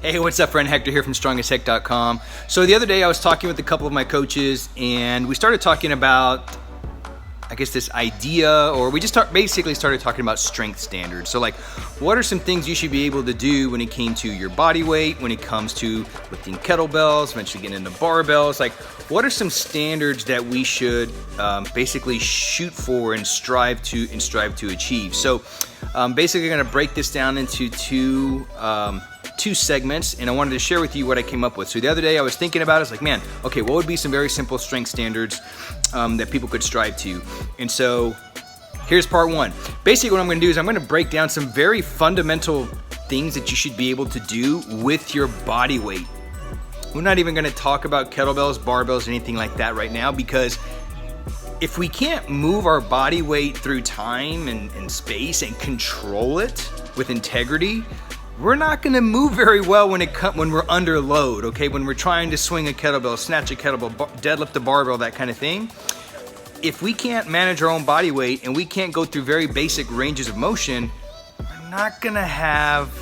Hey, what's up, friend? Hector here from StrongestHec.com. So the other day I was talking with a couple of my coaches and we started talking about, I guess, this idea, or we just basically started talking about strength standards. So like, what are some things you should be able to do when it came to your body weight, when it comes to lifting kettlebells, eventually getting into barbells? Like, what are some standards that we should basically shoot for and strive to achieve? So basically I'm gonna break this down into two segments, and I wanted to share with you what I came up with. So the other day I was thinking about it, I was like, man, okay, what would be some very simple strength standards that people could strive to? And so here's part one. Basically what I'm going to do is I'm going to break down some very fundamental things that you should be able to do with your body weight. We're not even going to talk about kettlebells, barbells, anything like that right now, because if we can't move our body weight through time and space and control it with integrity, we're not going to move very well when we're under load, okay? When we're trying to swing a kettlebell, snatch a kettlebell, deadlift a barbell, that kind of thing. If we can't manage our own body weight and we can't go through very basic ranges of motion, we're not going to have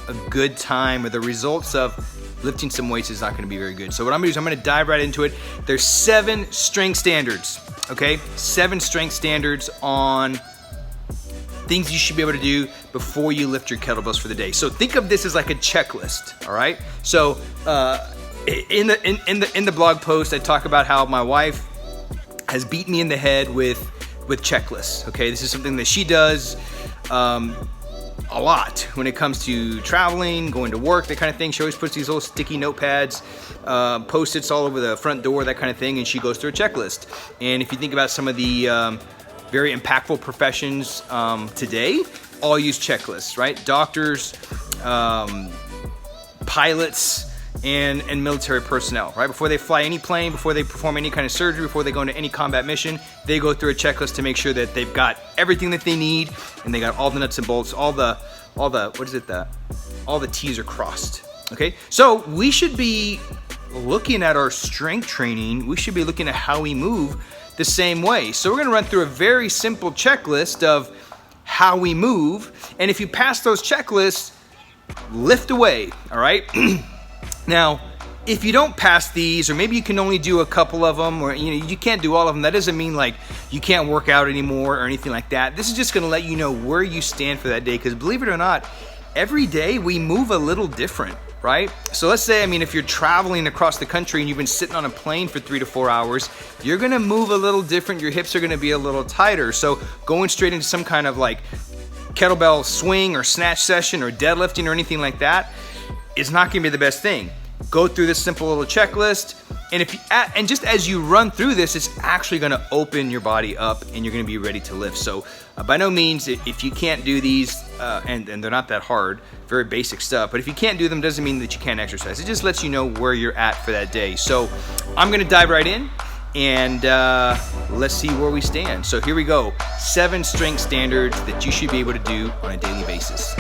a good time, or the results of lifting some weights is not going to be very good. So what I'm going to do is I'm going to dive right into it. There's 7 strength standards, okay? 7 strength standards on things you should be able to do before you lift your kettlebells for the day. So think of this as like a checklist, all right? So in the blog post, I talk about how my wife has beat me in the head with checklists, okay? This is something that she does a lot when it comes to traveling, going to work, that kind of thing. She always puts these little sticky notepads, Post-its all over the front door, that kind of thing, and she goes through a checklist. And if you think about some of the very impactful professions today, all use checklists, right? Doctors, pilots, and military personnel, right? Before they fly any plane, before they perform any kind of surgery, before they go into any combat mission, they go through a checklist to make sure that they've got everything that they need, and they got all the nuts and bolts, all the T's are crossed, okay? So we should be looking at our strength training, we should be looking at how we move the same way. So we're gonna run through a very simple checklist of how we move, and if you pass those checklists, lift away, all right? Now, if you don't pass these, or maybe you can only do a couple of them, or you can't do all of them, that doesn't mean like you can't work out anymore or anything like that. This is just gonna let you know where you stand for that day, because believe it or not, every day we move a little different, right? So let's say, if you're traveling across the country and you've been sitting on a plane for 3 to 4 hours, you're gonna move a little different, your hips are gonna be a little tighter. So going straight into some kind of like kettlebell swing or snatch session or deadlifting or anything like that is not gonna be the best thing. Go through this simple little checklist, and just as you run through this, it's actually gonna open your body up and you're gonna be ready to lift. So by no means, if you can't do these, and they're not that hard, very basic stuff, but if you can't do them, doesn't mean that you can't exercise. It just lets you know where you're at for that day. So I'm gonna dive right in, and let's see where we stand. So here we go, 7 strength standards that you should be able to do on a daily basis.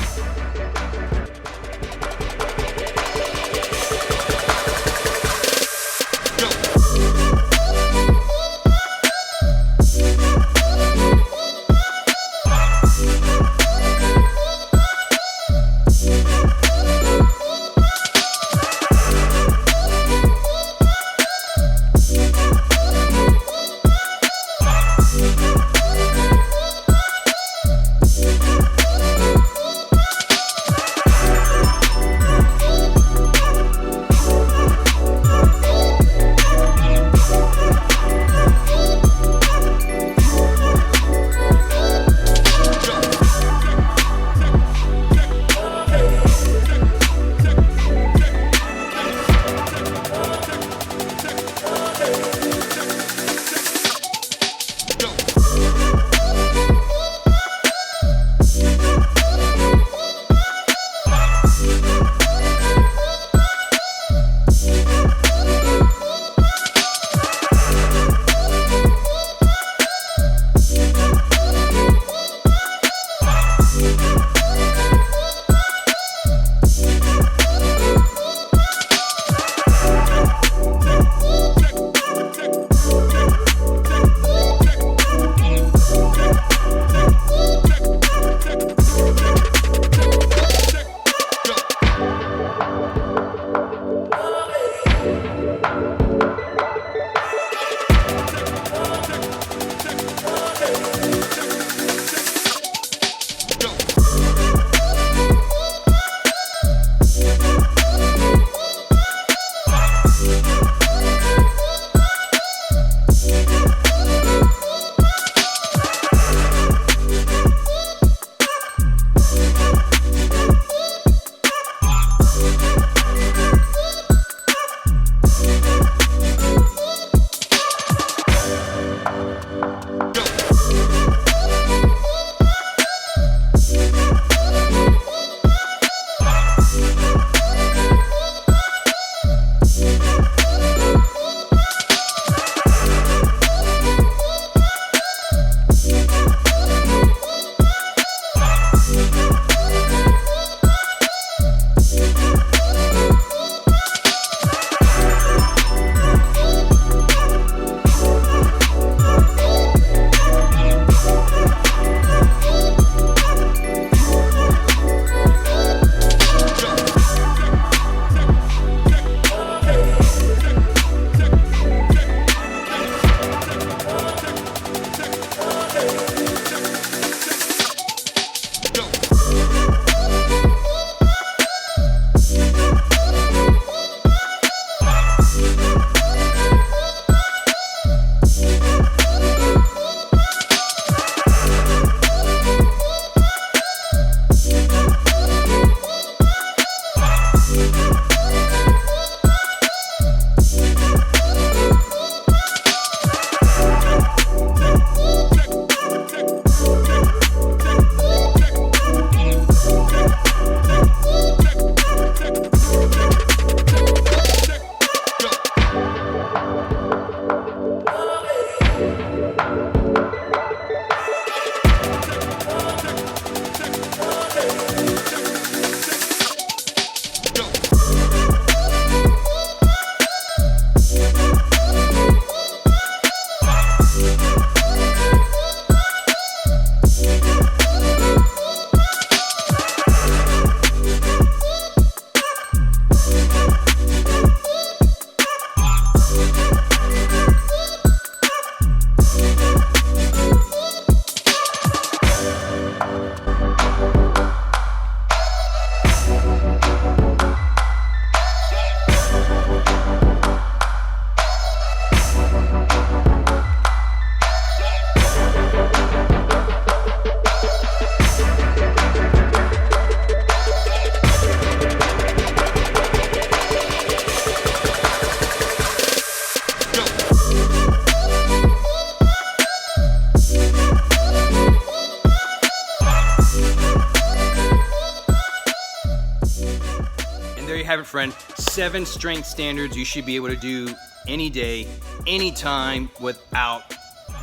you have it, friend. 7 strength standards you should be able to do any day, anytime, without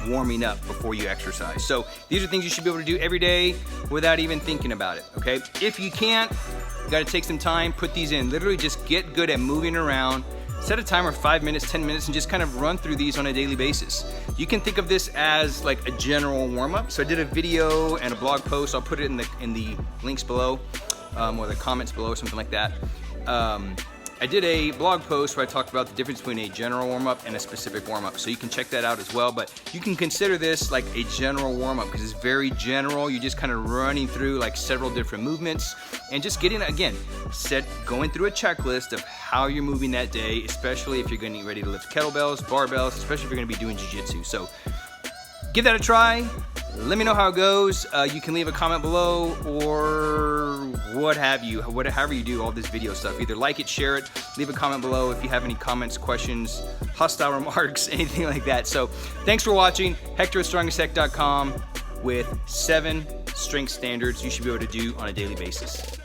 warming up before you exercise. So these are things you should be able to do every day without even thinking about it, okay? If you can't, you gotta take some time, put these in. Literally just get good at moving around. Set a timer 5 minutes, 10 minutes, and just kind of run through these on a daily basis. You can think of this as like a general warm-up. So I did a video and a blog post. I'll put it in the links below, or the comments below, or something like that. I did a blog post where I talked about the difference between a general warm-up and a specific warm-up. So you can check that out as well, but you can consider this like a general warm-up because it's very general. You're just kind of running through like several different movements and just getting, again, going through a checklist of how you're moving that day, especially if you're getting ready to lift kettlebells, barbells, especially if you're gonna be doing jiu-jitsu. So give that a try. Let me know how it goes. You can leave a comment below or what have you, however you do all this video stuff. Either like it, share it, leave a comment below if you have any comments, questions, hostile remarks, anything like that. So thanks for watching. Hector@strongestech.com with 7 strength standards you should be able to do on a daily basis.